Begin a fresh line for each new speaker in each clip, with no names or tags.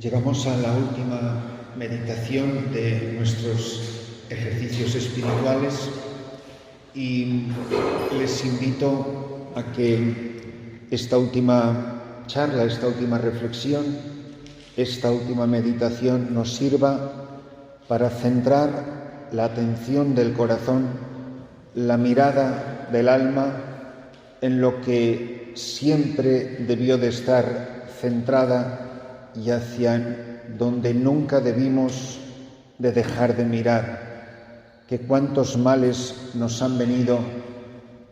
Llegamos a la última meditación de nuestros ejercicios espirituales y les invito a que esta última charla, esta última reflexión, esta última meditación nos sirva para centrar la atención del corazón, la mirada del alma en lo que siempre debió de estar centrada y hacia donde nunca debimos de dejar de mirar, que cuántos males nos han venido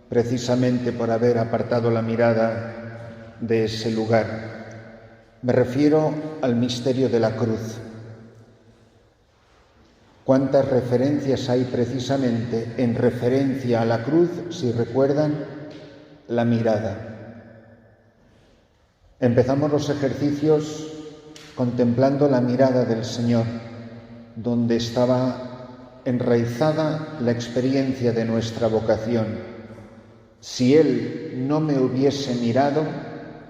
precisamente por haber apartado la mirada de ese lugar. Me refiero al misterio de la cruz. Cuántas referencias hay precisamente en referencia a la cruz, si recuerdan, la mirada. Empezamos los ejercicios contemplando la mirada del Señor, donde estaba enraizada la experiencia de nuestra vocación. Si Él no me hubiese mirado,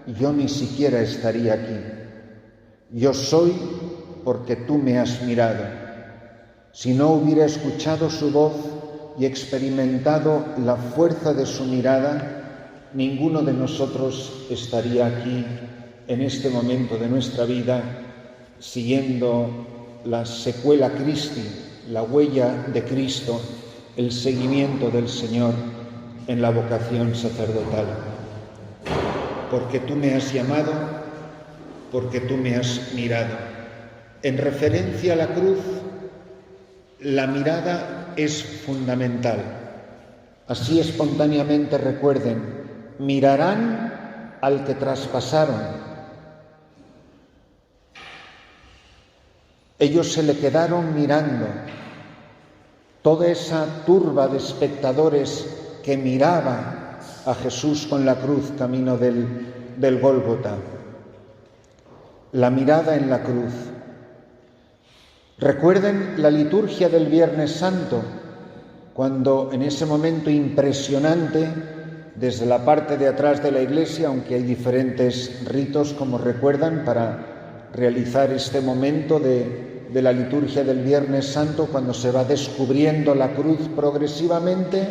yo ni siquiera estaría aquí. Yo soy porque tú me has mirado. Si no hubiera escuchado su voz y experimentado la fuerza de su mirada, ninguno de nosotros estaría aquí en este momento de nuestra vida, siguiendo la secuela Christi, la huella de Cristo, el seguimiento del Señor en la vocación sacerdotal. Porque tú me has llamado, porque tú me has mirado. En referencia a la cruz, la mirada es fundamental. Así espontáneamente recuerden, mirarán al que traspasaron. Ellos se le quedaron mirando, toda esa turba de espectadores que miraba a Jesús con la cruz camino del Gólgota. La mirada en la cruz. Recuerden la liturgia del Viernes Santo, cuando en ese momento impresionante, desde la parte de atrás de la iglesia, aunque hay diferentes ritos, como recuerdan, para realizar este momento de la liturgia del Viernes Santo, cuando se va descubriendo la cruz progresivamente,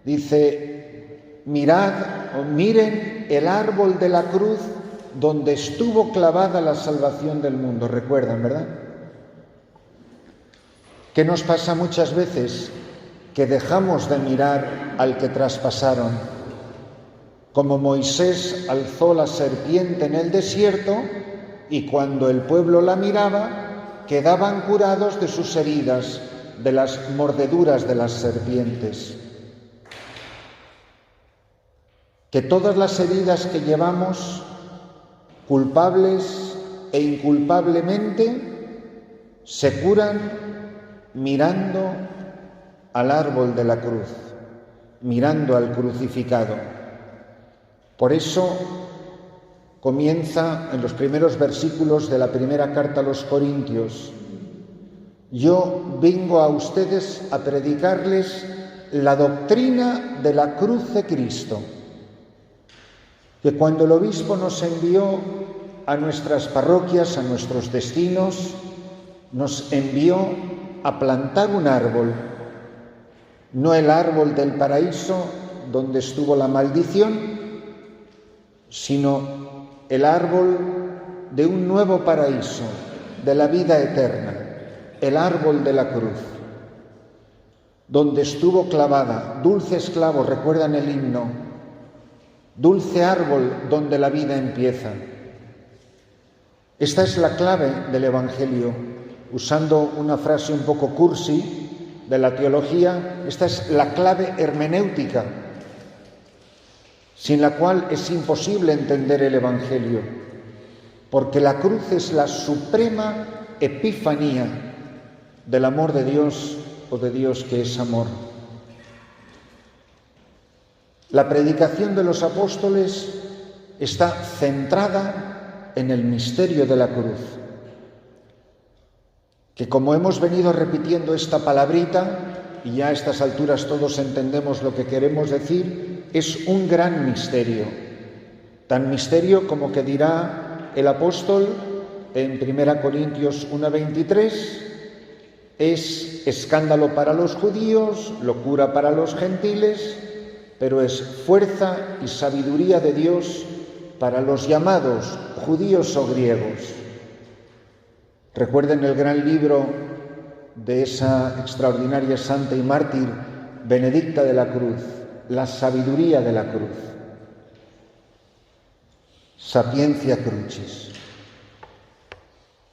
dice: mirad o miren el árbol de la cruz donde estuvo clavada la salvación del mundo. Recuerdan, ¿verdad? ¿Qué nos pasa muchas veces? Que dejamos de mirar al que traspasaron. Como Moisés alzó la serpiente en el desierto y cuando el pueblo la miraba, quedaban curados de sus heridas, de las mordeduras de las serpientes. Que todas las heridas que llevamos, culpables e inculpablemente, se curan mirando al árbol de la cruz, mirando al crucificado. Por eso comienza en los primeros versículos de la primera carta a los Corintios: yo vengo a ustedes a predicarles la doctrina de la cruz de Cristo, que cuando el obispo nos envió a nuestras parroquias, a nuestros destinos, nos envió a plantar un árbol, no el árbol del paraíso donde estuvo la maldición, sino el árbol de un nuevo paraíso, de la vida eterna, el árbol de la cruz, donde estuvo clavada, dulce esclavo, recuerdan el himno, dulce árbol donde la vida empieza. Esta es la clave del Evangelio. Usando una frase un poco cursi de la teología, esta es la clave hermenéutica, sin la cual es imposible entender el Evangelio, porque la cruz es la suprema epifanía del amor de Dios o de Dios que es amor. La predicación de los apóstoles está centrada en el misterio de la cruz, que como hemos venido repitiendo esta palabrita, y ya a estas alturas todos entendemos lo que queremos decir, es un gran misterio. Tan misterio como que dirá el apóstol en 1 Corintios 1:23, es escándalo para los judíos, locura para los gentiles, pero es fuerza y sabiduría de Dios para los llamados judíos o griegos. Recuerden el gran libro de esa extraordinaria santa y mártir Benedicta de la Cruz, La sabiduría de la cruz. Sapientia Crucis.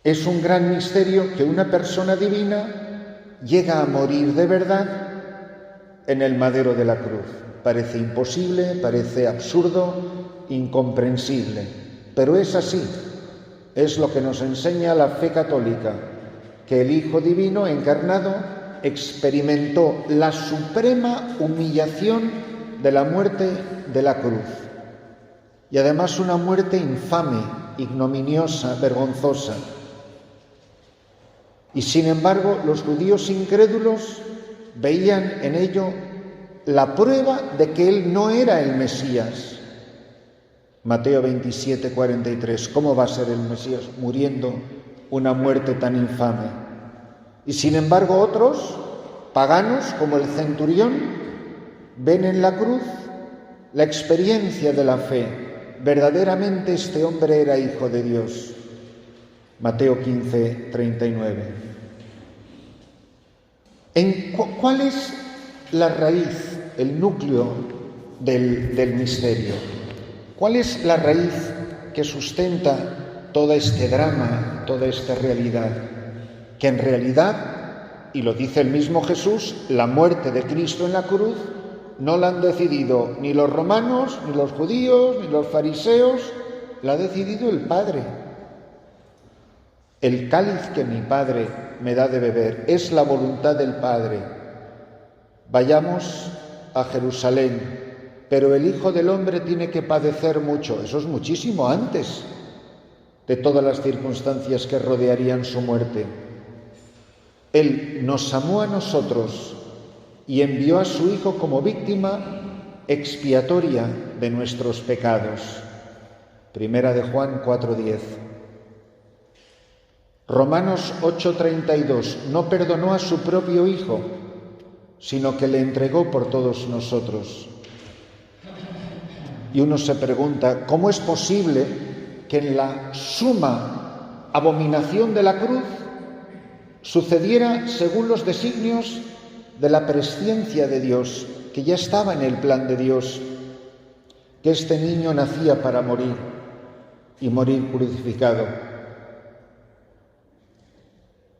Es un gran misterio que una persona divina llega a morir de verdad en el madero de la cruz. Parece imposible, parece absurdo, incomprensible, pero es así. Es lo que nos enseña la fe católica, que el Hijo Divino encarnado experimentó la suprema humillación de la muerte de la cruz. Y además una muerte infame, ignominiosa, vergonzosa. Y sin embargo, los judíos incrédulos veían en ello la prueba de que él no era el Mesías. Mateo 27:43, ¿cómo va a ser el Mesías muriendo una muerte tan infame? Y sin embargo otros, paganos como el centurión, ven en la cruz la experiencia de la fe. Verdaderamente este hombre era hijo de Dios. Mateo 15:39. ¿Cuál es la raíz, el núcleo del misterio? ¿Cuál es la raíz que sustenta todo este drama, toda esta realidad? Que en realidad, y lo dice el mismo Jesús, la muerte de Cristo en la cruz no la han decidido ni los romanos, ni los judíos, ni los fariseos, la ha decidido el Padre. El cáliz que mi Padre me da de beber es la voluntad del Padre. Vayamos a Jerusalén, pero el Hijo del Hombre tiene que padecer mucho. Eso es muchísimo antes de todas las circunstancias que rodearían su muerte. Él nos amó a nosotros y envió a su Hijo como víctima expiatoria de nuestros pecados. Primera de Juan 4:10. Romanos 8:32. No perdonó a su propio Hijo, sino que le entregó por todos nosotros. Y uno se pregunta, ¿cómo es posible que en la suma abominación de la cruz sucediera según los designios de la presciencia de Dios, que ya estaba en el plan de Dios, que este niño nacía para morir y morir crucificado?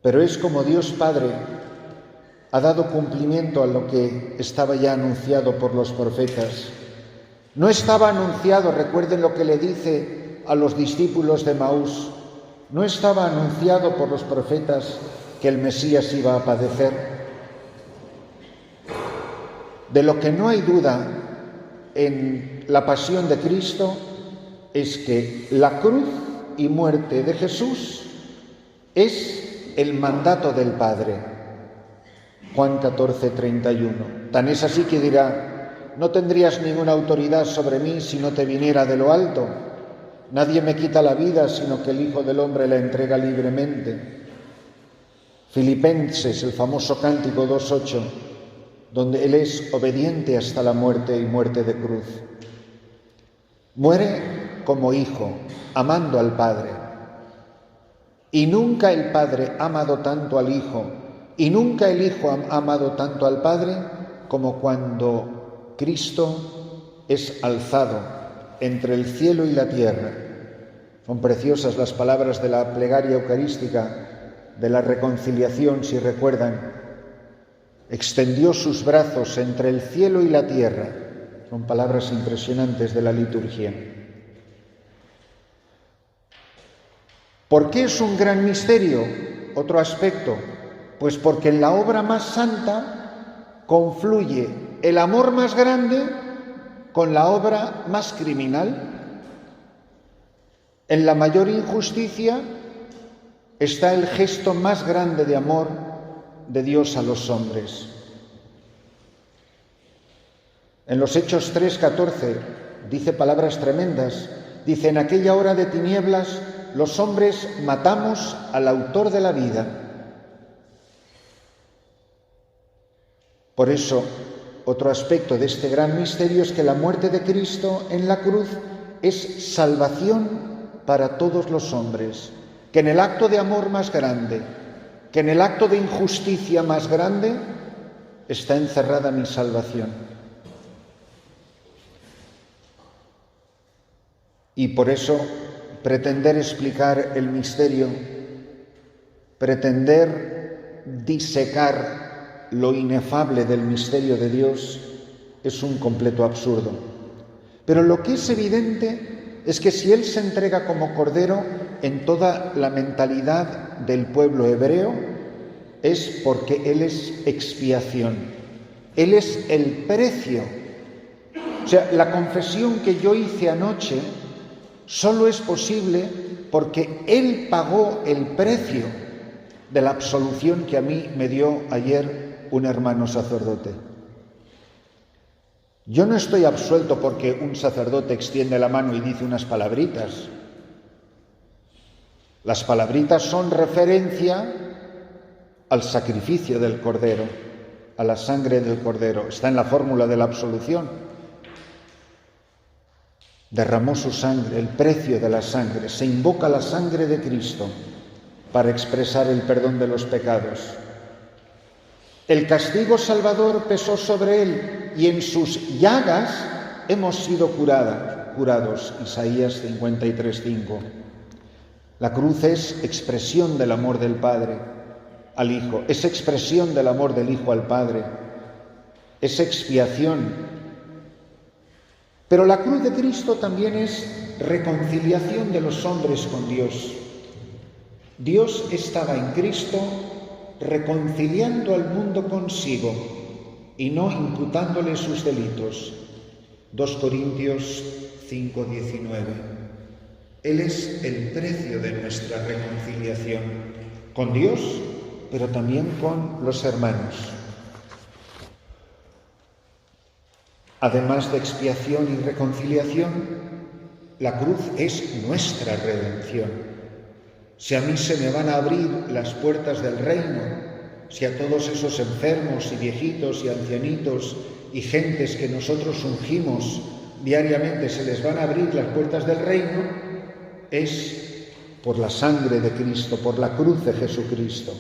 Pero es como Dios Padre ha dado cumplimiento a lo que estaba ya anunciado por los profetas. No estaba anunciado, recuerden lo que le dice a los discípulos de Maús, no estaba anunciado por los profetas que el Mesías iba a padecer. De lo que no hay duda en la pasión de Cristo es que la cruz y muerte de Jesús es el mandato del Padre. Juan 14:31. Tan es así que dirá, no tendrías ninguna autoridad sobre mí si no te viniera de lo alto. Nadie me quita la vida, sino que el Hijo del Hombre la entrega libremente. Filipenses, el famoso cántico 2:8, donde Él es obediente hasta la muerte y muerte de cruz. Muere como hijo, amando al Padre. Y nunca el Padre ha amado tanto al Hijo, y nunca el Hijo ha amado tanto al Padre como cuando Cristo es alzado entre el cielo y la tierra. Son preciosas las palabras de la plegaria eucarística de la reconciliación, si recuerdan. Extendió sus brazos entre el cielo y la tierra. Son palabras impresionantes de la liturgia. ¿Por qué es un gran misterio? Otro aspecto. Pues porque en la obra más santa confluye el amor más grande con la obra más criminal. En la mayor injusticia está el gesto más grande de amor de Dios a los hombres. En los Hechos 3:14 dice palabras tremendas. Dice, en aquella hora de tinieblas los hombres matamos al autor de la vida. Por eso, otro aspecto de este gran misterio es que la muerte de Cristo en la cruz es salvación para todos los hombres, que en el acto de amor más grande, que en el acto de injusticia más grande, está encerrada mi salvación. Y por eso, pretender explicar el misterio, pretender disecar lo inefable del misterio de Dios, es un completo absurdo. Pero lo que es evidente es que si Él se entrega como Cordero en toda la mentalidad del pueblo hebreo, es porque Él es expiación. Él es el precio. O sea, la confesión que yo hice anoche solo es posible porque Él pagó el precio de la absolución que a mí me dio ayer un hermano sacerdote. Yo no estoy absuelto porque un sacerdote extiende la mano y dice unas palabritas. Las palabritas son referencia al sacrificio del Cordero, a la sangre del Cordero. Está en la fórmula de la absolución. Derramó su sangre, el precio de la sangre. Se invoca la sangre de Cristo para expresar el perdón de los pecados. El castigo salvador pesó sobre Él y en sus llagas hemos sido curados. Isaías 53:5. La cruz es expresión del amor del Padre al Hijo, es expresión del amor del Hijo al Padre, es expiación. Pero la cruz de Cristo también es reconciliación de los hombres con Dios. Dios estaba en Cristo reconciliando al mundo consigo y no imputándole sus delitos. 2 Corintios 5:19. Él es el precio de nuestra reconciliación con Dios, pero también con los hermanos. Además de expiación y reconciliación, la cruz es nuestra redención. Si a mí se me van a abrir las puertas del reino, si a todos esos enfermos y viejitos y ancianitos y gentes que nosotros ungimos diariamente se les van a abrir las puertas del reino, es por la sangre de Cristo, por la cruz de Jesucristo,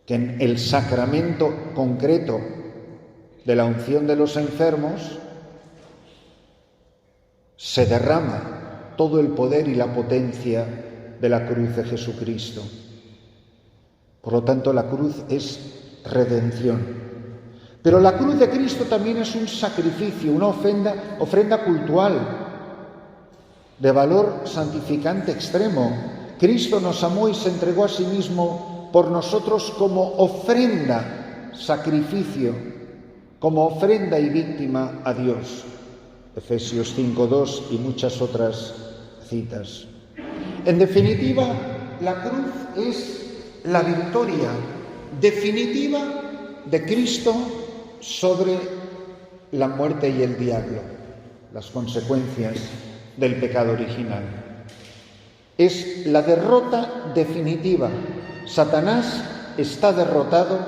que en el sacramento concreto de la unción de los enfermos se derrama todo el poder y la potencia de la cruz de Jesucristo. Por lo tanto, la cruz es redención. Pero la cruz de Cristo también es un sacrificio, una ofrenda cultual de valor santificante extremo. Cristo nos amó y se entregó a sí mismo por nosotros como ofrenda, sacrificio, como ofrenda y víctima a Dios. Efesios 5:2 y muchas otras citas. En definitiva, la cruz es la victoria definitiva de Cristo sobre la muerte y el diablo, las consecuencias del pecado original. Es la derrota definitiva. Satanás está derrotado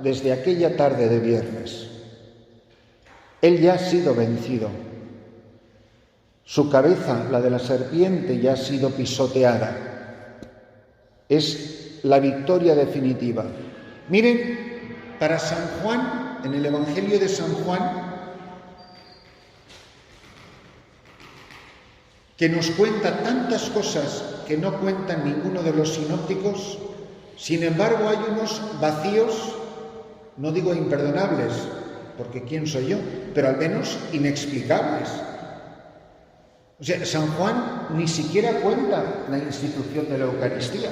desde aquella tarde de viernes. Él ya ha sido vencido. Su cabeza, la de la serpiente, ya ha sido pisoteada. Es la victoria definitiva. Miren, para San Juan, en el Evangelio de San Juan, que nos cuenta tantas cosas que no cuentan ninguno de los sinópticos, sin embargo hay unos vacíos, no digo imperdonables, porque ¿quién soy yo?, pero al menos inexplicables. O sea, San Juan ni siquiera cuenta la institución de la Eucaristía.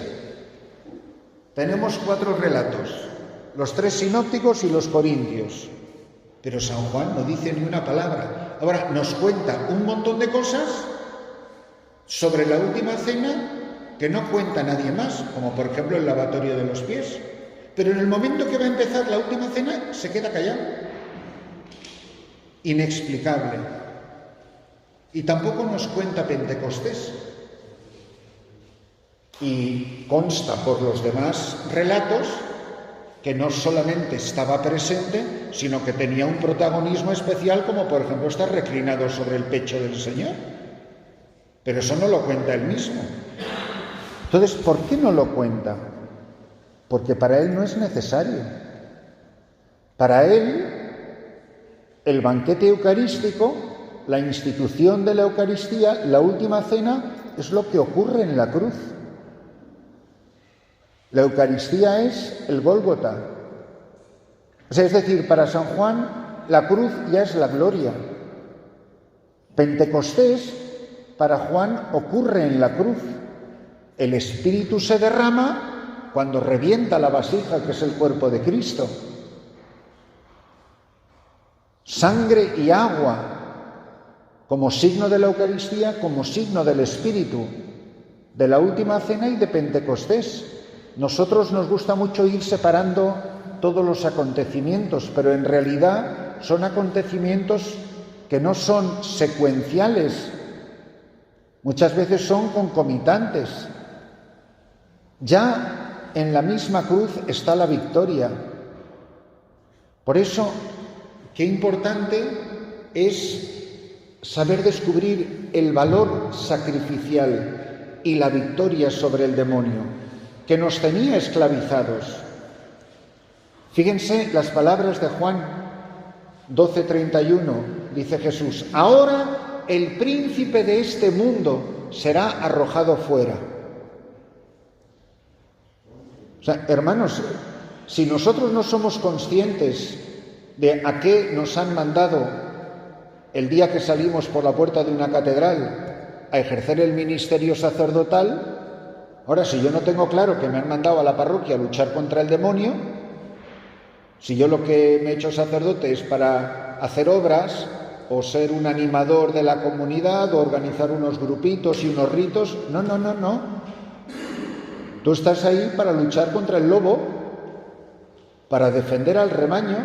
Tenemos 4 relatos, los 3 sinópticos y los corintios, pero San Juan no dice ni una palabra. Ahora, nos cuenta un montón de cosas sobre la última cena que no cuenta nadie más, como por ejemplo el lavatorio de los pies. Pero en el momento que va a empezar la última cena, se queda callado. Inexplicable. Y tampoco nos cuenta Pentecostés. Y consta por los demás relatos que no solamente estaba presente, sino que tenía un protagonismo especial, como por ejemplo estar reclinado sobre el pecho del Señor. Pero eso no lo cuenta él mismo. Entonces, ¿por qué no lo cuenta? Porque para él no es necesario. Para él, el banquete eucarístico, la institución de la Eucaristía, la última cena, es lo que ocurre en la cruz. La Eucaristía es el Gólgota. O sea, es decir, para San Juan, la cruz ya es la gloria. Pentecostés, para Juan, ocurre en la cruz. El Espíritu se derrama cuando revienta la vasija, que es el cuerpo de Cristo. Sangre y agua, como signo de la Eucaristía, como signo del Espíritu, de la última cena y de Pentecostés. Nosotros nos gusta mucho ir separando todos los acontecimientos, pero en realidad son acontecimientos que no son secuenciales, muchas veces son concomitantes. Ya en la misma cruz está la victoria. Por eso, qué importante es saber descubrir el valor sacrificial y la victoria sobre el demonio, que nos tenía esclavizados. Fíjense las palabras de Juan 12:31, dice Jesús: ahora el príncipe de este mundo será arrojado fuera. O sea, hermanos, si nosotros no somos conscientes de a qué nos han mandado el día que salimos por la puerta de una catedral a ejercer el ministerio sacerdotal, ahora, si yo no tengo claro que me han mandado a la parroquia a luchar contra el demonio, si yo lo que me he hecho sacerdote es para hacer obras o ser un animador de la comunidad o organizar unos grupitos y unos ritos, no. Tú estás ahí para luchar contra el lobo, para defender al rebaño,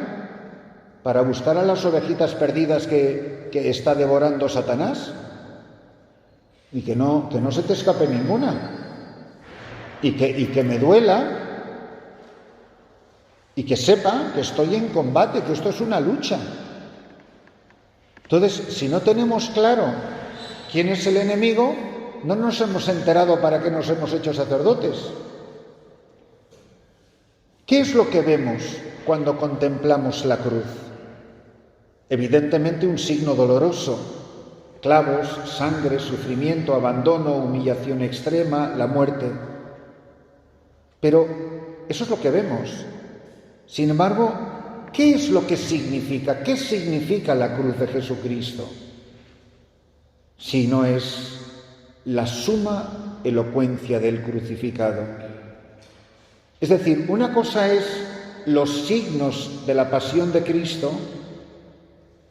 para buscar a las ovejitas perdidas que está devorando Satanás, y que no se te escape ninguna. Y que me duela, y que sepa que estoy en combate, que esto es una lucha. Entonces, si no tenemos claro quién es el enemigo, no nos hemos enterado para qué nos hemos hecho sacerdotes. ¿Qué es lo que vemos cuando contemplamos la cruz? Evidentemente un signo doloroso: clavos, sangre, sufrimiento, abandono, humillación extrema, la muerte. Pero eso es lo que vemos. Sin embargo, ¿qué es lo que significa? ¿Qué significa la cruz de Jesucristo? Si no es la suma elocuencia del crucificado. Es decir, una cosa es los signos de la pasión de Cristo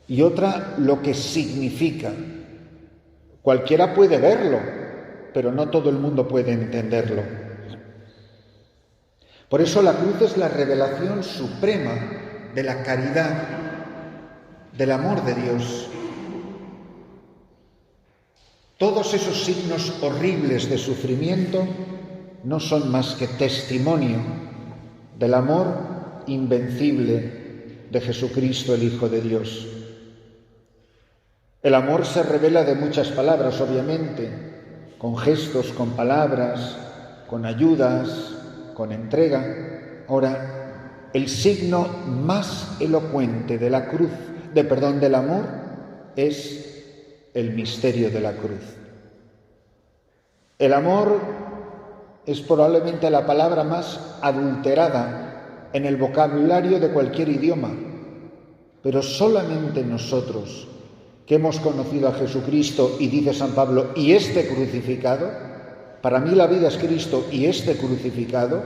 y otra lo que significa. Cualquiera puede verlo, pero no todo el mundo puede entenderlo. Por eso la cruz es la revelación suprema de la caridad, del amor de Dios. Todos esos signos horribles de sufrimiento no son más que testimonio del amor invencible de Jesucristo, el Hijo de Dios. El amor se revela de muchas palabras, obviamente, con gestos, con palabras, con ayudas, con entrega. Ahora, el signo más elocuente de la cruz, del amor, es el misterio de la cruz. El amor es probablemente la palabra más adulterada en el vocabulario de cualquier idioma, pero solamente nosotros, que hemos conocido a Jesucristo, y dice San Pablo, y este crucificado, para mí la vida es Cristo y este crucificado,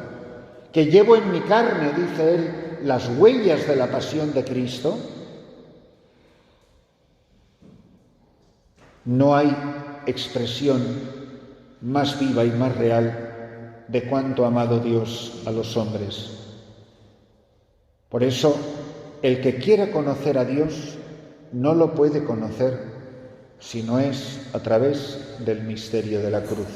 que llevo en mi carne, dice él, las huellas de la pasión de Cristo, no hay expresión más viva y más real de cuánto ha amado Dios a los hombres. Por eso, el que quiera conocer a Dios no lo puede conocer si no es a través del misterio de la cruz.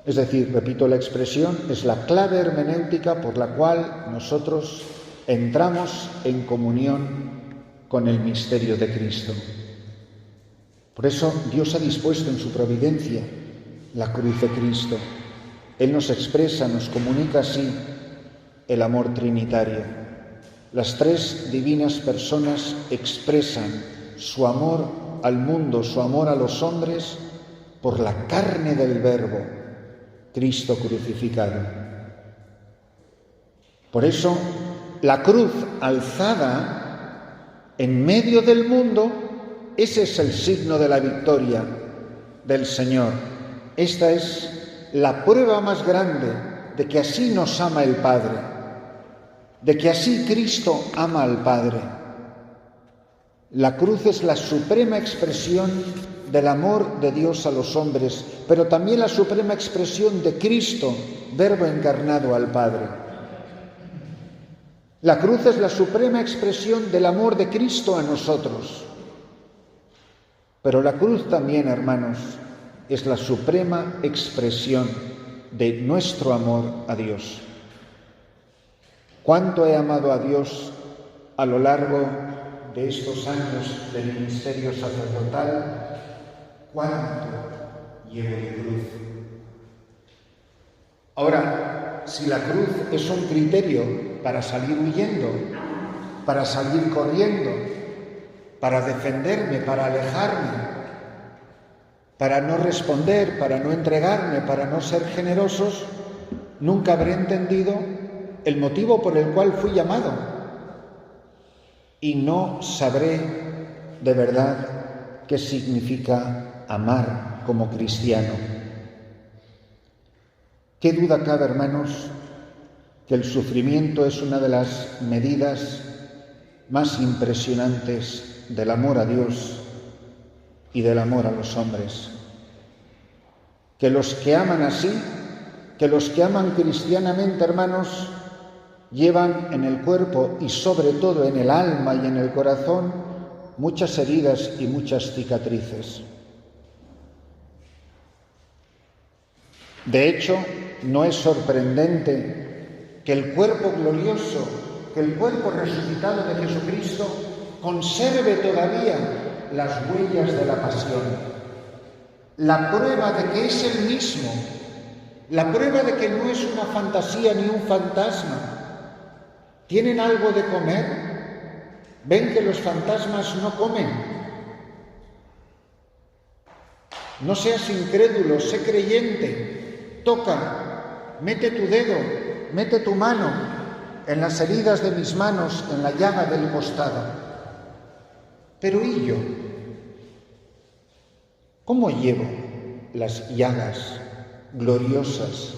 Es decir, repito la expresión, es la clave hermenéutica por la cual nosotros entramos en comunión con el misterio de Cristo. Por eso Dios ha dispuesto en su providencia la cruz de Cristo. Él nos expresa, nos comunica así el amor trinitario. Las tres divinas personas expresan su amor al mundo, su amor a los hombres, por la carne del Verbo, Cristo crucificado. Por eso, la cruz alzada en medio del mundo, ese es el signo de la victoria del Señor. Esta es la prueba más grande de que así nos ama el Padre, de que así Cristo ama al Padre. La cruz es la suprema expresión del amor de Dios a los hombres, pero también la suprema expresión de Cristo, Verbo encarnado al Padre. La cruz es la suprema expresión del amor de Cristo a nosotros. Pero la cruz también, hermanos, es la suprema expresión de nuestro amor a Dios. ¿Cuánto he amado a Dios a lo largo de estos años del ministerio sacerdotal? ¿Cuánto llevo de cruz? Ahora, si la cruz es un criterio para salir huyendo, para salir corriendo, para defenderme, para alejarme, para no responder, para no entregarme, para no ser generosos, nunca habré entendido el motivo por el cual fui llamado y no sabré de verdad qué significa amar como cristiano. ¿Qué duda cabe, hermanos, que el sufrimiento es una de las medidas más impresionantes del amor a Dios y del amor a los hombres? Que los que aman así, que los que aman cristianamente, hermanos, llevan en el cuerpo y sobre todo en el alma y en el corazón muchas heridas y muchas cicatrices. De hecho, no es sorprendente que el cuerpo glorioso, que el cuerpo resucitado de Jesucristo conserve todavía las huellas de la pasión. La prueba de que es el mismo, la prueba de que no es una fantasía ni un fantasma. ¿Tienen algo de comer? ¿Ven que los fantasmas no comen? No seas incrédulo, sé creyente. Toca, mete tu dedo, mete tu mano en las heridas de mis manos, en la llaga del costado. Pero ¿y yo? ¿Cómo llevo las llagas gloriosas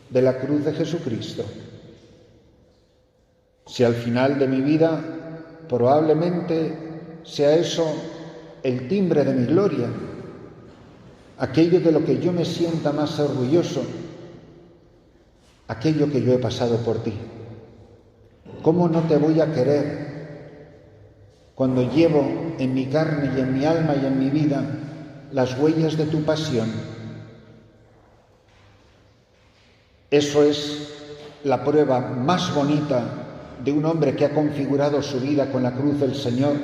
de la cruz de Jesucristo? Si al final de mi vida probablemente sea eso el timbre de mi gloria, aquello de lo que yo me sienta más orgulloso, aquello que yo he pasado por ti. ¿Cómo no te voy a querer cuando llevo en mi carne y en mi alma y en mi vida las huellas de tu pasión? Eso es la prueba más bonita de un hombre que ha configurado su vida con la cruz del Señor,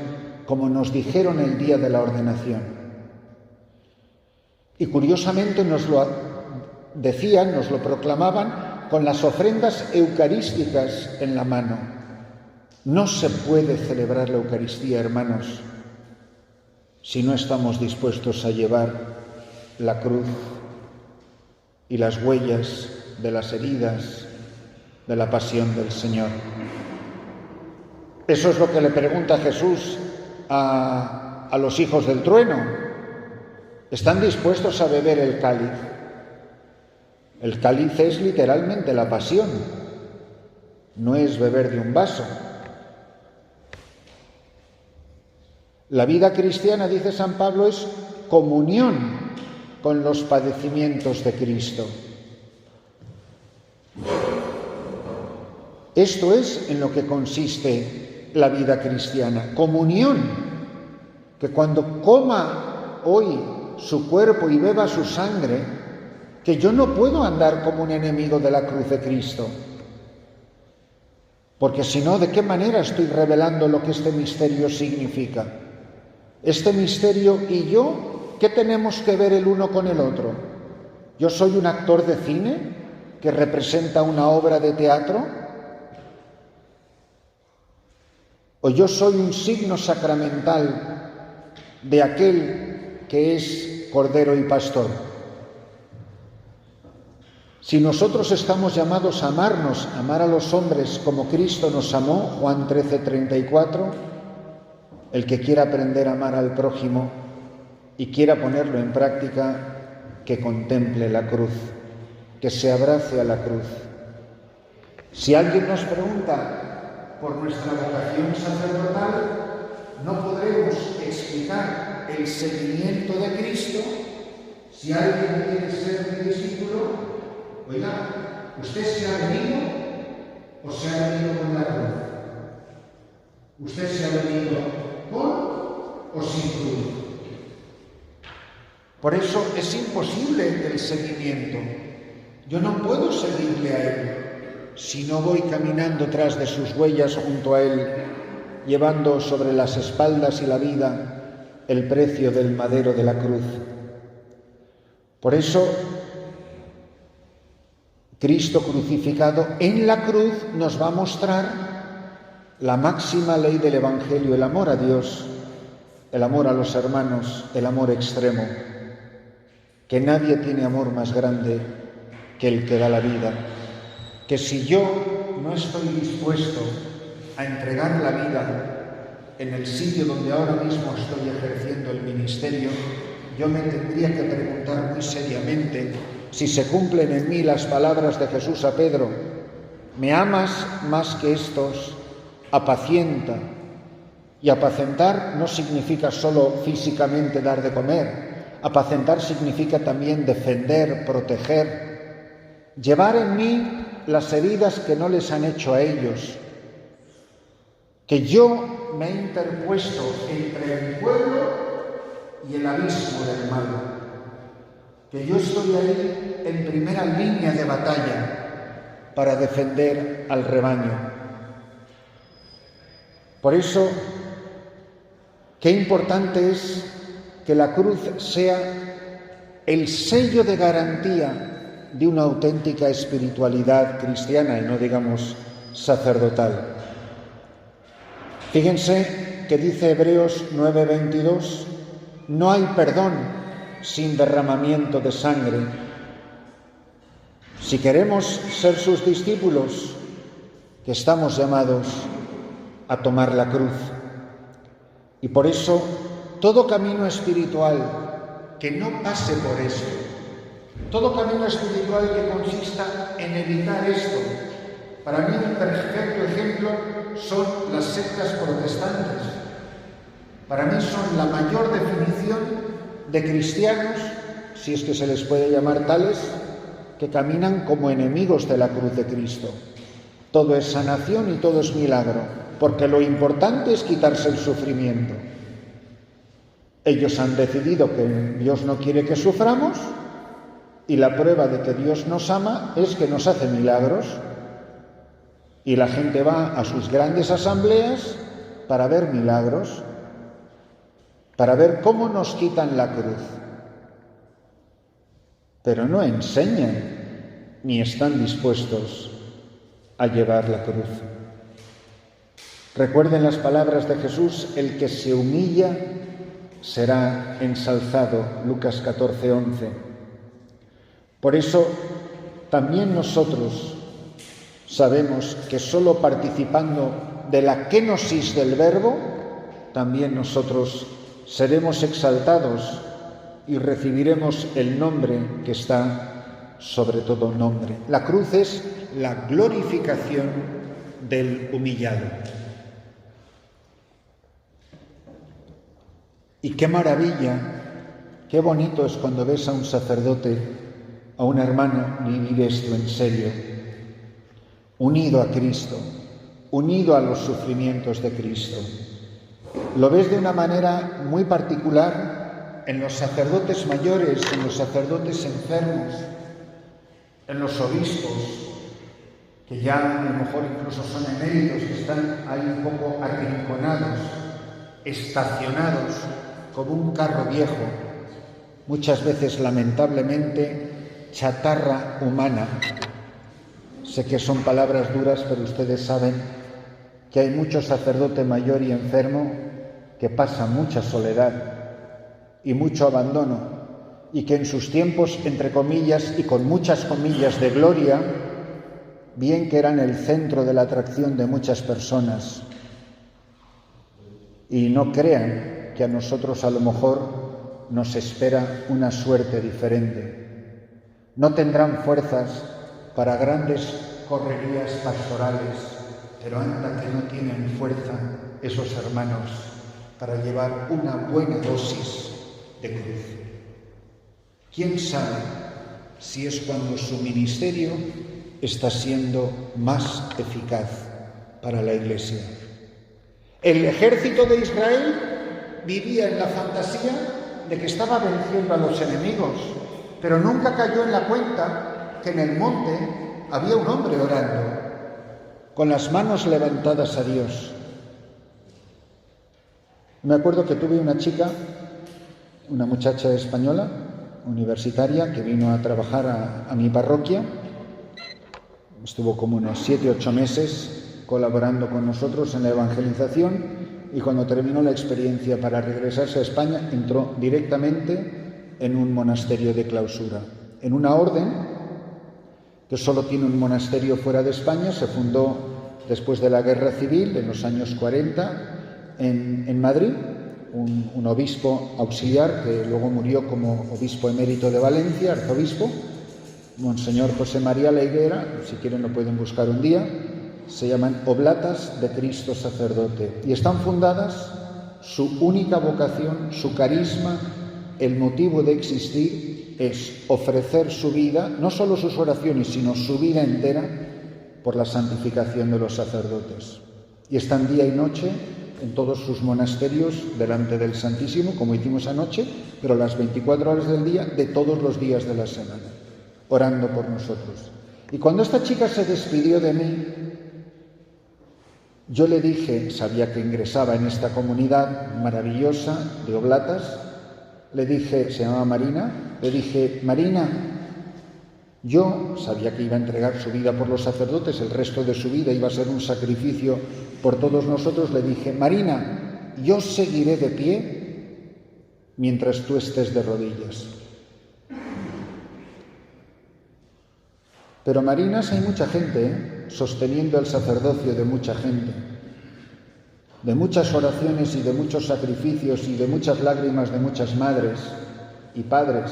como nos dijeron el día de la ordenación. Y curiosamente nos lo decían, nos lo proclamaban con las ofrendas eucarísticas en la mano. No se puede celebrar la Eucaristía, hermanos, si no estamos dispuestos a llevar la cruz y las huellas de las heridas de la pasión del Señor. Eso es lo que le pregunta Jesús a los hijos del trueno. ¿Están dispuestos a beber el cáliz? El cáliz es literalmente la pasión, no es beber de un vaso. La vida cristiana, dice San Pablo, es comunión con los padecimientos de Cristo. Esto es en lo que consiste la vida cristiana, comunión, que cuando coma hoy su cuerpo y beba su sangre, que yo no puedo andar como un enemigo de la cruz de Cristo, porque si no, ¿de qué manera estoy revelando lo que este misterio significa? Este misterio y yo, ¿qué tenemos que ver el uno con el otro? ¿Yo soy un actor de cine que representa una obra de teatro? ¿O yo soy un signo sacramental de aquel que es Cordero y Pastor? Si nosotros estamos llamados a amarnos, amar a los hombres como Cristo nos amó, Juan 13:34, el que quiera aprender a amar al prójimo y quiera ponerlo en práctica, que contemple la cruz, que se abrace a la cruz. Si alguien nos pregunta por nuestra vocación sacerdotal, no podremos explicar el seguimiento de Cristo. Si alguien quiere ser mi discípulo, oiga, ¿usted se ha venido o se ha venido con la cruz? ¿Usted se ha venido con o sin cruz? Por eso es imposible el seguimiento. Yo no puedo seguirle a Él si no voy caminando tras de sus huellas junto a Él, llevando sobre las espaldas y la vida el precio del madero de la cruz. Por eso, Cristo crucificado en la cruz nos va a mostrar la máxima ley del Evangelio, el amor a Dios, el amor a los hermanos, el amor extremo, que nadie tiene amor más grande que el que da la vida, que si yo no estoy dispuesto a entregar la vida en el sitio donde ahora mismo estoy ejerciendo el ministerio, yo me tendría que preguntar muy seriamente si se cumplen en mí las palabras de Jesús a Pedro: ¿me amas más que estos? Apacienta. Y apacentar no significa solo físicamente dar de comer. Apacentar significa también defender, proteger, llevar en mí las heridas que no les han hecho a ellos, que yo me he interpuesto entre el pueblo y el abismo del mal, que yo estoy ahí en primera línea de batalla para defender al rebaño. Por eso, qué importante es que la cruz sea el sello de garantía de una auténtica espiritualidad cristiana y no digamos sacerdotal. Fíjense que dice Hebreos 9:22, no hay perdón sin derramamiento de sangre. Si queremos ser sus discípulos, que estamos llamados a tomar la cruz. Y por eso, todo camino espiritual que no pase por esto, todo camino espiritual que consista en evitar esto, para mí un perfecto ejemplo son las sectas protestantes. Para mí son la mayor definición de cristianos, si es que se les puede llamar tales, que caminan como enemigos de la cruz de Cristo. Todo es sanación y todo es milagro, porque lo importante es quitarse el sufrimiento. Ellos han decidido que Dios no quiere que suframos y la prueba de que Dios nos ama es que nos hace milagros y la gente va a sus grandes asambleas para ver milagros, para ver cómo nos quitan la cruz. Pero no enseñan ni están dispuestos a llevar la cruz. Recuerden las palabras de Jesús: el que se humilla será ensalzado, Lucas 14:11. Por eso, también nosotros sabemos que solo participando de la kenosis del Verbo, también nosotros seremos exaltados y recibiremos el nombre que está sobre todo nombre. La cruz es la glorificación del humillado. Y qué maravilla, qué bonito es cuando ves a un sacerdote, a un hermano, vivir esto en serio, unido a Cristo, unido a los sufrimientos de Cristo. Lo ves de una manera muy particular en los sacerdotes mayores, en los sacerdotes enfermos, en los obispos, que ya a lo mejor incluso son eméritos, que están ahí un poco arrinconados, estacionados como un carro viejo, muchas veces lamentablemente chatarra humana. Sé que son palabras duras, pero ustedes saben que hay mucho sacerdote mayor y enfermo que pasa mucha soledad y mucho abandono, y que en sus tiempos, entre comillas y con muchas comillas de gloria, bien que eran el centro de la atracción de muchas personas. Y no crean que a nosotros a lo mejor nos espera una suerte diferente. No tendrán fuerzas para grandes correrías pastorales, pero anda que no tienen fuerza esos hermanos para llevar una buena dosis de cruz. ¿Quién sabe si es cuando su ministerio está siendo más eficaz para la Iglesia? El ejército de Israel vivía en la fantasía de que estaba venciendo a los enemigos, pero nunca cayó en la cuenta que en el monte había un hombre orando, con las manos levantadas a Dios. Me acuerdo que tuve una chica, una muchacha española, universitaria, que vino a trabajar a mi parroquia. Estuvo como unos 7 u 8 meses colaborando con nosotros en la evangelización, y cuando terminó la experiencia para regresarse a España, entró directamente en un monasterio de clausura, en una orden que solo tiene un monasterio fuera de España. Se fundó después de la Guerra Civil, en los años 40, en Madrid, un obispo auxiliar que luego murió como obispo emérito de Valencia, arzobispo, Monseñor José María La Higuera. Si quieren lo pueden buscar un día. Se llaman Oblatas de Cristo Sacerdote, y están fundadas, su única vocación, su carisma, el motivo de existir es ofrecer su vida, no solo sus oraciones, sino su vida entera, por la santificación de los sacerdotes. Y están día y noche en todos sus monasterios delante del Santísimo, como hicimos anoche, pero las 24 horas del día, de todos los días de la semana, orando por nosotros. Y cuando esta chica se despidió de mí, yo le dije, sabía que ingresaba en esta comunidad maravillosa de oblatas, le dije, se llamaba Marina, le dije, Marina, yo sabía que iba a entregar su vida por los sacerdotes, el resto de su vida iba a ser un sacrificio por todos nosotros. Le dije, Marina, yo seguiré de pie mientras tú estés de rodillas. Pero Marinas hay mucha gente, sosteniendo el sacerdocio de mucha gente, de muchas oraciones y de muchos sacrificios y de muchas lágrimas de muchas madres y padres,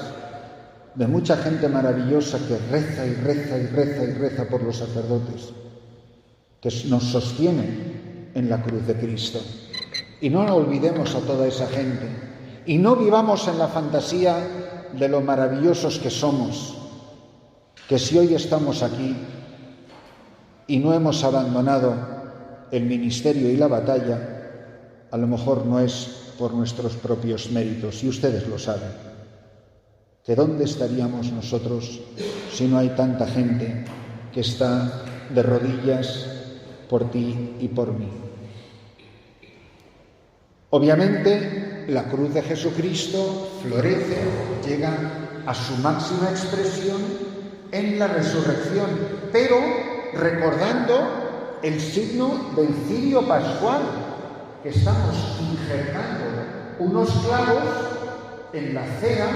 de mucha gente maravillosa que reza y reza y reza y reza por los sacerdotes, que nos sostienen en la cruz de Cristo. Y no olvidemos a toda esa gente, y no vivamos en la fantasía de lo maravillosos que somos, que si hoy estamos aquí y no hemos abandonado el ministerio y la batalla, a lo mejor no es por nuestros propios méritos, y ustedes lo saben. ¿Que dónde estaríamos nosotros si no hay tanta gente que está de rodillas por ti y por mí? Obviamente, la cruz de Jesucristo florece, llega a su máxima expresión en la resurrección, pero recordando el signo del cirio pascual, que estamos injertando unos clavos en la cera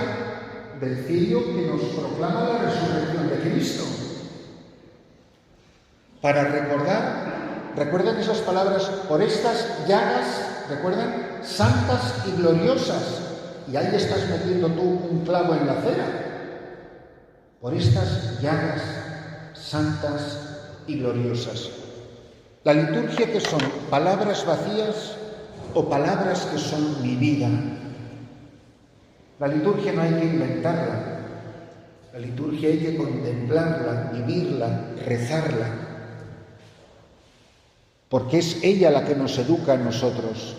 del cirio que nos proclama la resurrección de Cristo. Para recordar, recuerden esas palabras, por estas llagas, recuerdan, santas y gloriosas, y ahí estás metiendo tú un clavo en la cera. Por estas llagas santas y gloriosas. La liturgia, que son palabras vacías o palabras que son mi vida. La liturgia no hay que inventarla. La liturgia hay que contemplarla, vivirla, rezarla, porque es ella la que nos educa a nosotros.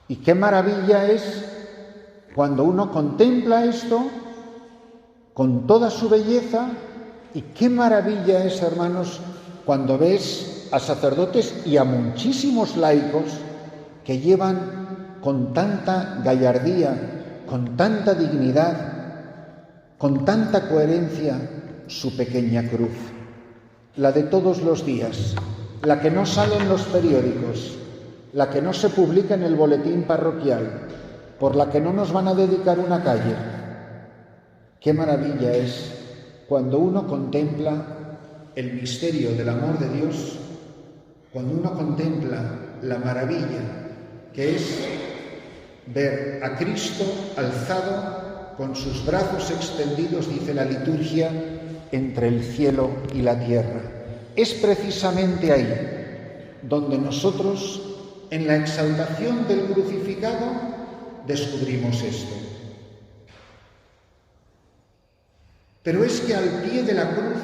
Y qué maravilla es cuando uno contempla esto con toda su belleza. Y qué maravilla es, hermanos, cuando ves a sacerdotes y a muchísimos laicos que llevan con tanta gallardía, con tanta dignidad, con tanta coherencia su pequeña cruz, la de todos los días, la que no sale en los periódicos, la que no se publica en el boletín parroquial, por la que no nos van a dedicar una calle. Qué maravilla es cuando uno contempla el misterio del amor de Dios, cuando uno contempla la maravilla que es ver a Cristo alzado con sus brazos extendidos, dice la liturgia, entre el cielo y la tierra. Es precisamente ahí donde nosotros, en la exaltación del crucificado, descubrimos esto. Pero es que al pie de la cruz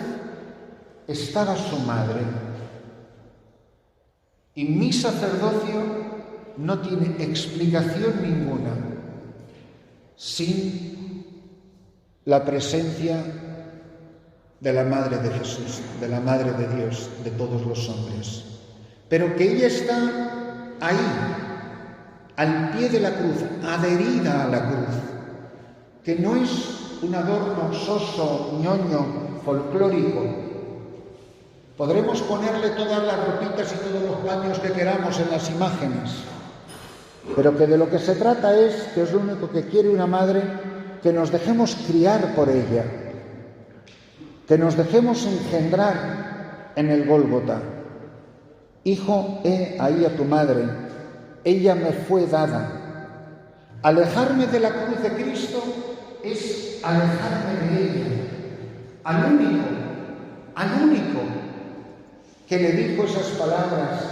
estaba su madre. Y mi sacerdocio no tiene explicación ninguna sin la presencia de la Madre de Jesús, de la Madre de Dios, de todos los hombres. Pero que ella está ahí, al pie de la cruz, adherida a la cruz, que no es un adorno soso, ñoño, folclórico. Podremos ponerle todas las ropitas y todos los paños que queramos en las imágenes, pero que de lo que se trata es, que es lo único que quiere una madre, que nos dejemos criar por ella, que nos dejemos engendrar en el Gólgota. Hijo, he ahí a tu madre, ella me fue dada. Alejarme de la cruz de Cristo es alejarme de ella, al único que le dijo esas palabras,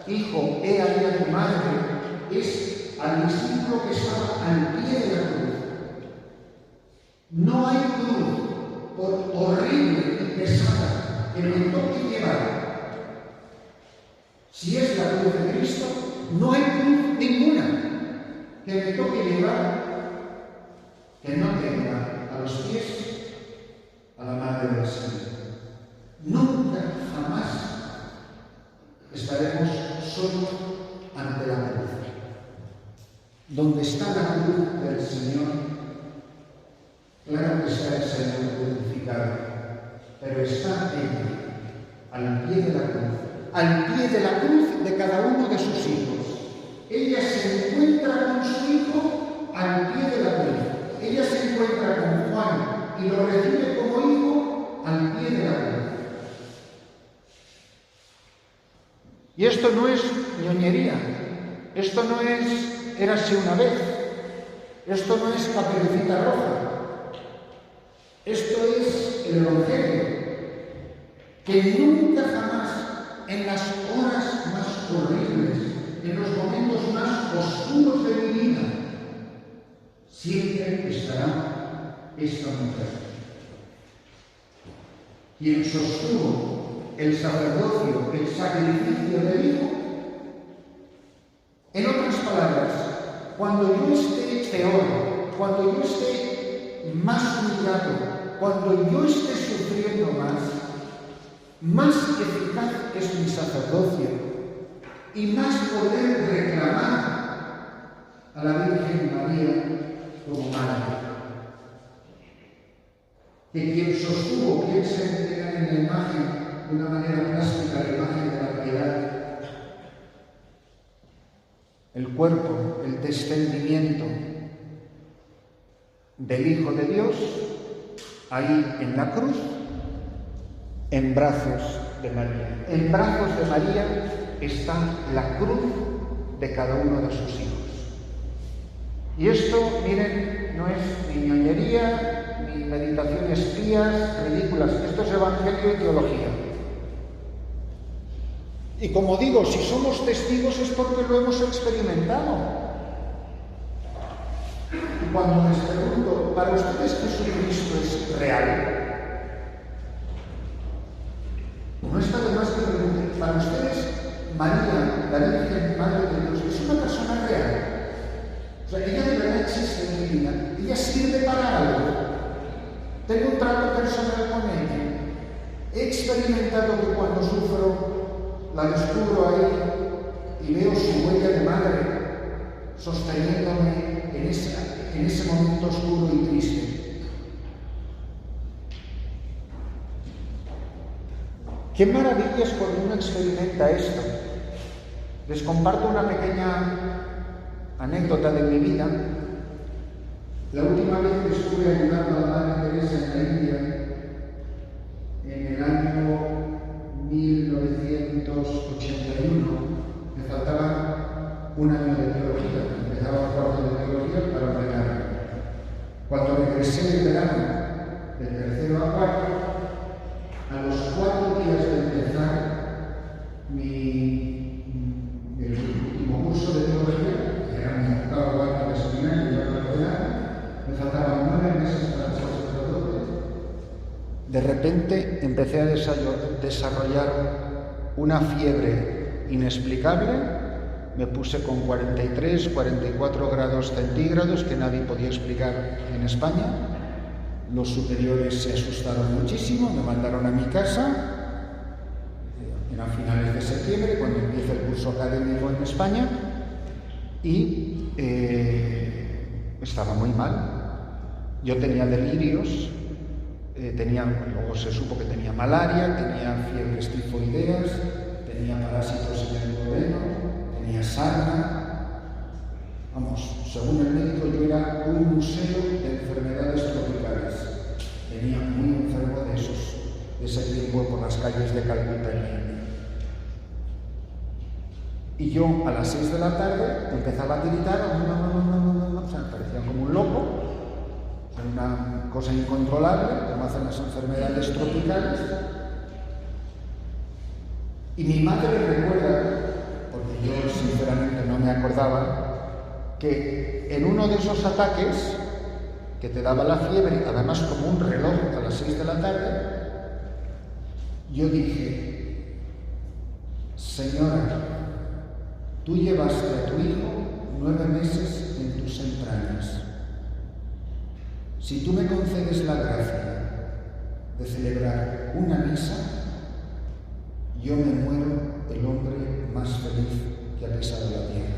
hijo, he ahí a tu madre, es al discípulo que estaba al pie de la cruz. No hay cruz, por horrible y pesada, que me toque llevar. Si es la cruz de Cristo, no hay cruz ninguna que me toque llevar que no tenga a los pies a la Madre del Señor. Nunca, jamás estaremos solos ante la cruz. Donde está la cruz del Señor, claro que está el Señor crucificado, pero está ella, al pie de la cruz de cada uno de sus hijos. Ella se encuentra con su hijo al pie de la cruz. Ella se encuentra con Juan y lo recibe como hijo al pie de la cruz. Y esto no es ñoñería, esto no es érase una vez, esto no es Caperucita Roja, esto es el Evangelio, que nunca jamás, en las horas más horribles, en los momentos más oscuros de mi vida, siempre estará esta mujer. Quien sostuvo el sacerdocio, el sacrificio del Hijo. En otras palabras, cuando yo esté peor, cuando yo esté más humillado, cuando yo esté sufriendo más eficaz es mi sacerdocio y más poder reclamar a la Virgen María como madre. Que quien sostuvo, quien se entrega en la imagen de una manera plástica, la imagen de la piedad, el cuerpo, el descendimiento del Hijo de Dios, ahí en la cruz, en brazos de María. En brazos de María está la cruz de cada uno de sus hijos. Y esto, miren, no es ni ñoñería, ni meditaciones pías, ridículas. Esto es evangelio y teología. Y como digo, si somos testigos es porque lo hemos experimentado. Y cuando les pregunto, ¿para ustedes Jesucristo es real? No está de más que pregunten, ¿para ustedes María, la Virgen Madre de Dios, es una persona real? O sea, ella de verdad existe en mi vida, ella sirve para algo. Tengo personal con ella. He experimentado que cuando sufro, la descubro ahí y veo su huella de madre sosteniéndome en ese momento oscuro y triste. ¡Qué maravilla es cuando uno experimenta esto! Les comparto una pequeña anécdota de mi vida. La última vez que estuve ayudando a la Madre Teresa en la India, en el año 1981, me faltaba un año de teología, empezaba cuarto de teología para ordenarme. Cuando regresé del verano, del tercero a cuarto, a los 4 días de empezar el último curso de teología, que era mi octavo año de seminario y yo para ordenarme, me faltaban 9 meses para ser sacerdote. De repente empecé a desarrollar una fiebre inexplicable. Me puse con 43, 44 grados centígrados que nadie podía explicar en España. Los superiores se asustaron muchísimo, me mandaron a mi casa. Eran finales de septiembre, cuando empieza el curso académico en España, y estaba muy mal. Yo tenía delirios, luego se supo que tenía malaria, tenía fiebres tifoideas, tenía parásitos en el duodeno, tenía sarna. Vamos, según el médico, yo era un museo de enfermedades tropicales. Venía muy enfermo de ese tiempo por las calles de Calcuta y India. Y yo a las 6 de la tarde empezaba a tiritar, o sea, me parecía como un loco, una cosa incontrolable, como hacen las enfermedades tropicales. Y mi madre recuerda, porque yo sinceramente no me acordaba, que en uno de esos ataques que te daba la fiebre, además como un reloj a las 6 de la tarde, yo dije: Señora, tú llevaste a tu hijo 9 meses en tus entrañas. Si tú me concedes la gracia de celebrar una misa, yo me muero el hombre más feliz que ha pisado la tierra.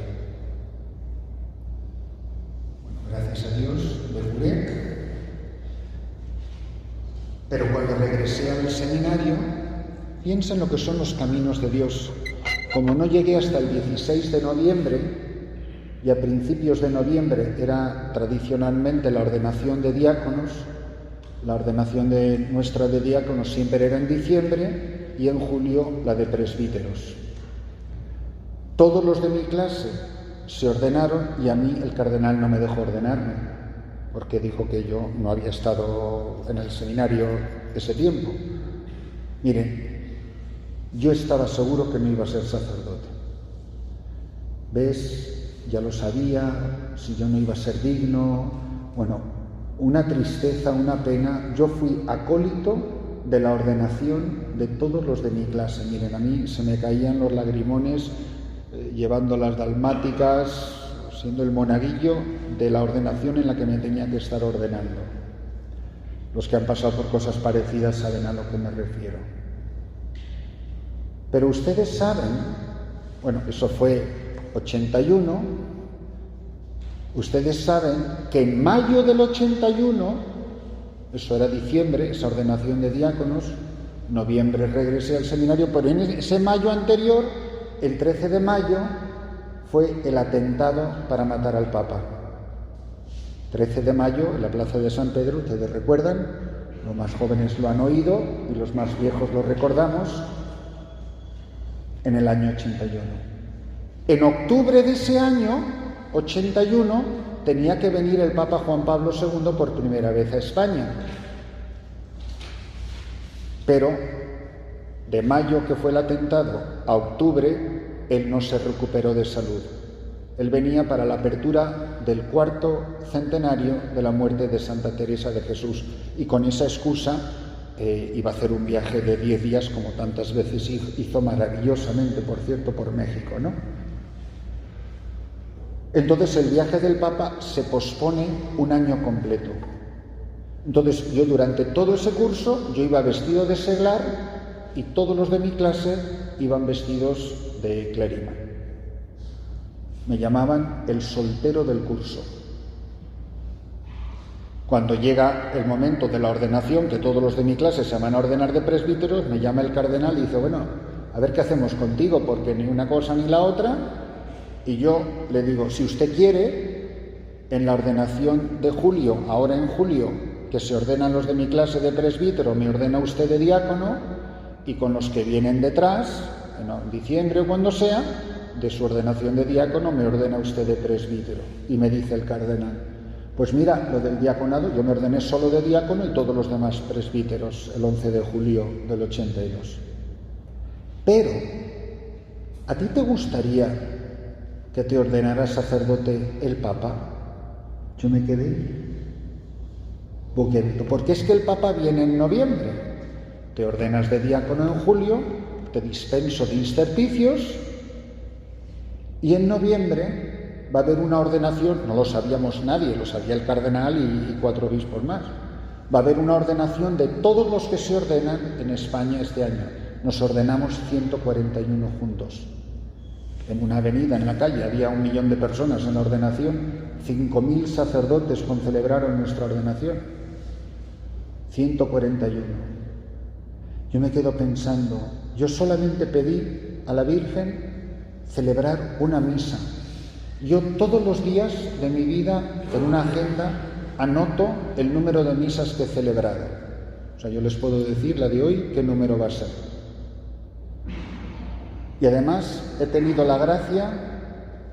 Bueno, gracias a Dios me curé, pero cuando regresé al seminario, piensa en lo que son los caminos de Dios. Como no llegué hasta el 16 de noviembre, y a principios de noviembre era tradicionalmente la ordenación de diáconos, la ordenación nuestra de diáconos siempre era en diciembre, y en julio la de presbíteros. Todos los de mi clase se ordenaron y a mí el cardenal no me dejó ordenarme, porque dijo que yo no había estado en el seminario ese tiempo. Miren, yo estaba seguro que no iba a ser sacerdote. ¿Ves? Ya lo sabía, si yo no iba a ser digno. Bueno, una tristeza, una pena. Yo fui acólito de la ordenación de todos los de mi clase. Miren, a mí se me caían los lagrimones llevando las dalmáticas, siendo el monaguillo de la ordenación en la que me tenía que estar ordenando. Los que han pasado por cosas parecidas saben a lo que me refiero. Pero ustedes saben, bueno, eso fue 81, ustedes saben que en mayo del 81, eso era diciembre, esa ordenación de diáconos, noviembre regresé al seminario, pero en ese mayo anterior, el 13 de mayo, fue el atentado para matar al Papa. 13 de mayo, en la plaza de San Pedro, ustedes recuerdan, los más jóvenes lo han oído y los más viejos lo recordamos, en el año 81. En octubre de ese año, 81, tenía que venir el Papa Juan Pablo II por primera vez a España. Pero de mayo, que fue el atentado, a octubre, él no se recuperó de salud. Él venía para la apertura del 4º centenario de la muerte de Santa Teresa de Jesús, y con esa excusa iba a hacer un viaje de 10 días, como tantas veces hizo maravillosamente, por cierto, por México, ¿no? Entonces el viaje del Papa se pospone un año completo. Entonces yo durante todo ese curso yo iba vestido de seglar y todos los de mi clase iban vestidos de clérima. Me llamaban el soltero del curso. Cuando llega el momento de la ordenación, que todos los de mi clase se van a ordenar de presbíteros, me llama el cardenal y dice, bueno, a ver qué hacemos contigo, porque ni una cosa ni la otra. Y yo le digo, si usted quiere, en la ordenación de julio, ahora en julio, que se ordenan los de mi clase de presbítero, me ordena usted de diácono, y con los que vienen detrás, en diciembre o cuando sea, de su ordenación de diácono me ordena usted de presbítero. Y me dice el cardenal, pues mira, lo del diaconado, yo me ordené solo de diácono y todos los demás presbíteros el 11 de julio del 82. Pero, ¿a ti te gustaría que te ordenara sacerdote el Papa? Yo me quedé boquiabierto, porque es que el Papa viene en noviembre. Te ordenas de diácono en julio, te dispenso de intersticios, y en noviembre va a haber una ordenación, no lo sabíamos nadie, lo sabía el cardenal y 4 obispos más. Va a haber una ordenación de todos los que se ordenan en España este año. Nos ordenamos 141 juntos. En una avenida, en la calle, había 1 millón de personas en la ordenación. 5.000 sacerdotes concelebraron nuestra ordenación. 141. Yo me quedo pensando, yo solamente pedí a la Virgen celebrar una misa. Yo todos los días de mi vida, en una agenda, anoto el número de misas que he celebrado. O sea, yo les puedo decir la de hoy, qué número va a ser. Y además he tenido la gracia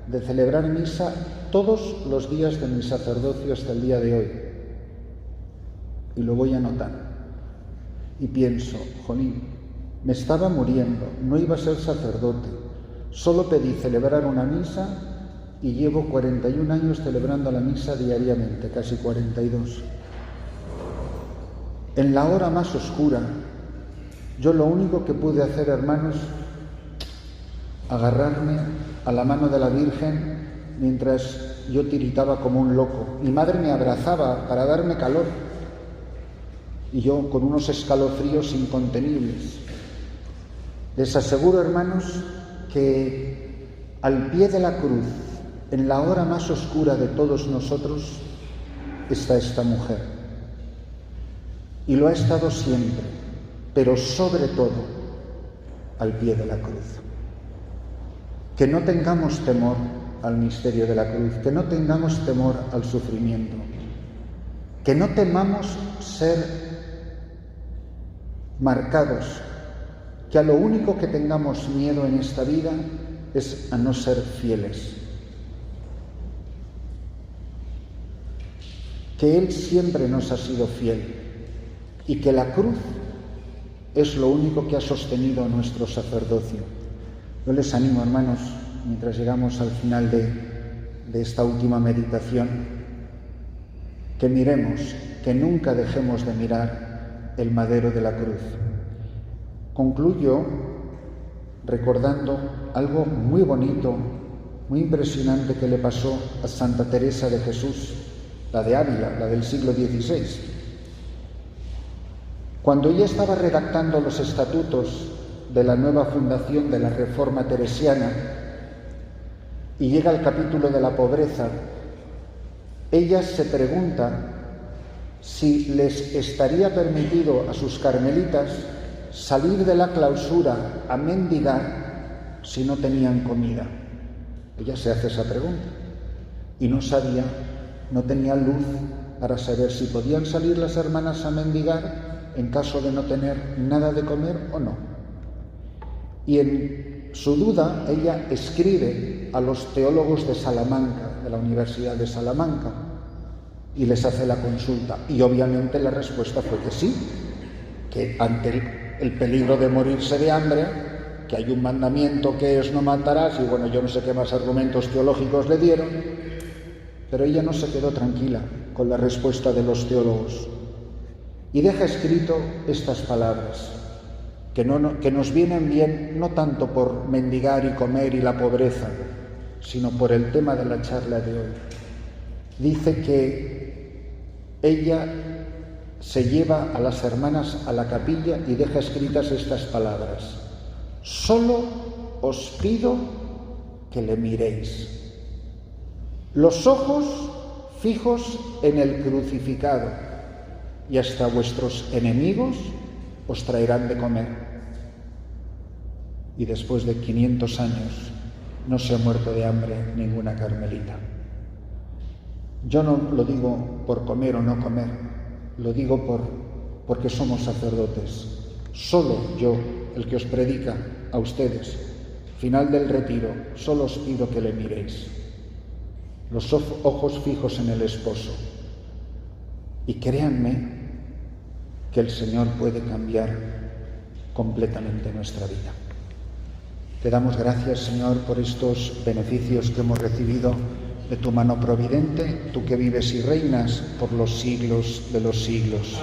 de celebrar misa todos los días de mi sacerdocio hasta el día de hoy. Y lo voy anotando. Y pienso, jolín, me estaba muriendo, no iba a ser sacerdote. Solo pedí celebrar una misa y llevo 41 años celebrando la misa diariamente, casi 42. En la hora más oscura, yo lo único que pude hacer, hermanos, agarrarme a la mano de la Virgen mientras yo tiritaba como un loco. Mi madre me abrazaba para darme calor y yo con unos escalofríos incontenibles. Les aseguro, hermanos, que al pie de la cruz, en la hora más oscura de todos nosotros, está esta mujer. Y lo ha estado siempre, pero sobre todo al pie de la cruz. Que no tengamos temor al misterio de la cruz, que no tengamos temor al sufrimiento, que no temamos ser marcados, que a lo único que tengamos miedo en esta vida es a no ser fieles. Que Él siempre nos ha sido fiel y que la cruz es lo único que ha sostenido nuestro sacerdocio. Yo les animo, hermanos, mientras llegamos al final de esta última meditación, que miremos, que nunca dejemos de mirar el madero de la cruz. Concluyo recordando algo muy bonito, muy impresionante que le pasó a Santa Teresa de Jesús, la de Ávila, la del siglo XVI. Cuando ella estaba redactando los estatutos de la nueva fundación de la Reforma Teresiana y llega al capítulo de la pobreza, ella se pregunta si les estaría permitido a sus carmelitas salir de la clausura a mendigar si no tenían comida. Ella se hace esa pregunta y no sabía, no tenía luz para saber si podían salir las hermanas a mendigar en caso de no tener nada de comer o no. Y en su duda ella escribe a los teólogos de Salamanca, de la Universidad de Salamanca, y les hace la consulta. Y obviamente la respuesta fue que sí, que ante el peligro de morirse de hambre, que hay un mandamiento que es no matarás, y bueno, yo no sé qué más argumentos teológicos le dieron, pero ella no se quedó tranquila con la respuesta de los teólogos y deja escrito estas palabras que nos vienen bien no tanto por mendigar y comer y la pobreza, sino por el tema de la charla de hoy. Dice que ella se lleva a las hermanas a la capilla y deja escritas estas palabras: solo os pido que le miréis. Los ojos fijos en el crucificado, y hasta vuestros enemigos os traerán de comer. Y después de 500 años no se ha muerto de hambre ninguna carmelita. Yo no lo digo por comer o no comer, lo digo porque somos sacerdotes. Solo yo, el que os predica a ustedes, final del retiro, solo os pido que le miréis. Los ojos fijos en el esposo. Y créanme que el Señor puede cambiar completamente nuestra vida. Te damos gracias, Señor, por estos beneficios que hemos recibido de tu mano providente, tú que vives y reinas por los siglos de los siglos.